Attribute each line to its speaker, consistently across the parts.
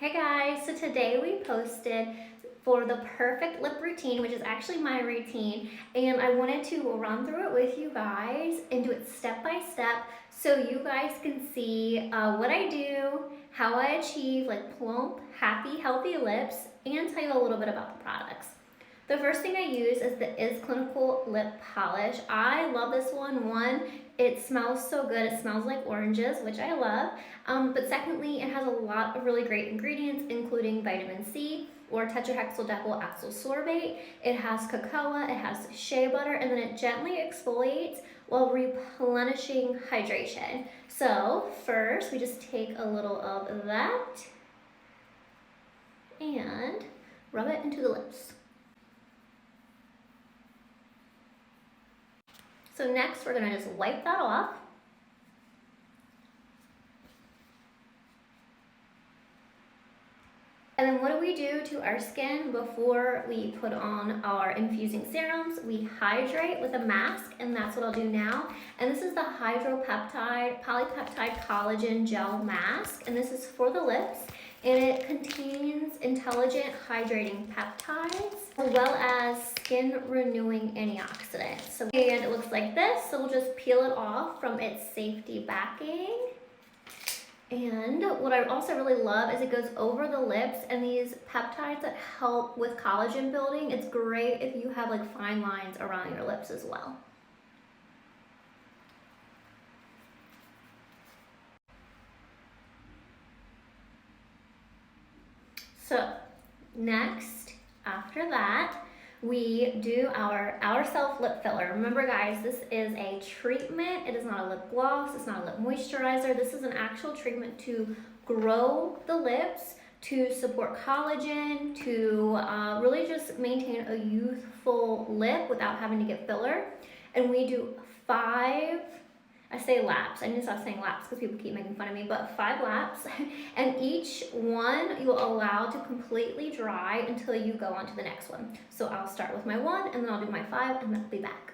Speaker 1: Hey guys, so today we posted for the perfect lip routine, which is actually my routine, and I wanted to run through it with you guys and do it step by step so you guys can see what I do, how I achieve like plump, happy, healthy lips, and tell you a little bit about the products. The first thing I use is the Clinical Lip Polish. I love this one. It smells so good. It smells like oranges, which I love. But secondly, it has a lot of really great ingredients, including vitamin C or tetrahexyldecyl sorbate. It has cocoa, it has shea butter, and then it gently exfoliates while replenishing hydration. So first, we just take a little of that and rub it into the lips. So next, we're gonna just wipe that off. And then what do we do to our skin before we put on our infusing serums? We hydrate with a mask, and that's what I'll do now. And this is the Hydropeptide Polypeptide Collagen Gel Mask, and this is for the lips. And it contains intelligent hydrating peptides as well as skin renewing antioxidants. And it looks like this, so we'll just peel it off from its safety backing. And what I also really love is it goes over the lips, and these peptides that help with collagen building. It's great if you have like fine lines around your lips as well. So next, after that, we do our self lip filler. Remember guys, this is a treatment. It is not a lip gloss, it's not a lip moisturizer. This is an actual treatment to grow the lips, to support collagen, to really just maintain a youthful lip without having to get filler. And we do 5, I say laps, I need to stop saying laps because people keep making fun of me, but 5 laps, and each one you'll allow to completely dry until you go on to the next one. So I'll start with my 1, and then I'll do my 5, and then I'll be back.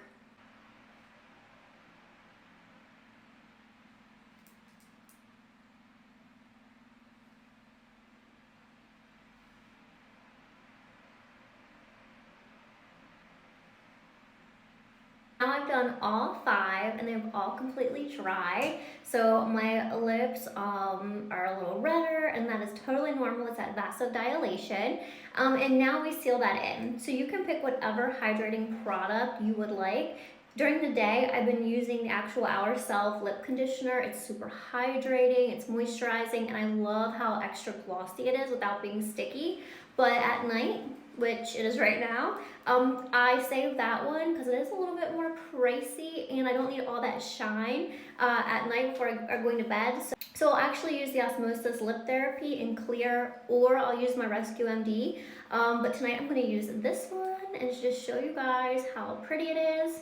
Speaker 1: Now I've done all 5 and they've all completely dried. So my lips are a little redder, and that is totally normal. It's that vasodilation. And now we seal that in. So you can pick whatever hydrating product you would like. During the day, I've been using the actual Our Self lip conditioner. It's super hydrating, it's moisturizing, and I love how extra glossy it is without being sticky. But at night, which it is right now, I save that one because it is a little bit more pricey and I don't need all that shine at night before I'm going to bed. So I'll actually use the Osmosis Lip Therapy in clear, or I'll use my Rescue MD. But tonight I'm going to use this one and just show you guys how pretty it is.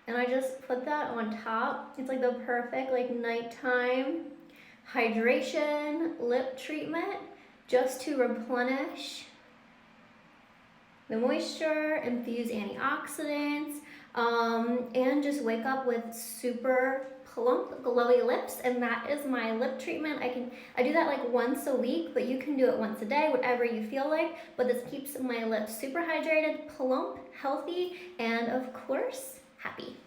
Speaker 1: And I just put that on top. It's like the perfect like nighttime hydration lip treatment just to replenish the moisture, infuse antioxidants, and just wake up with super plump, glowy lips. And that is my lip treatment. I do that like once a week, but you can do it once a day, whatever you feel like. But this keeps my lips super hydrated, plump, healthy, and of course, happy.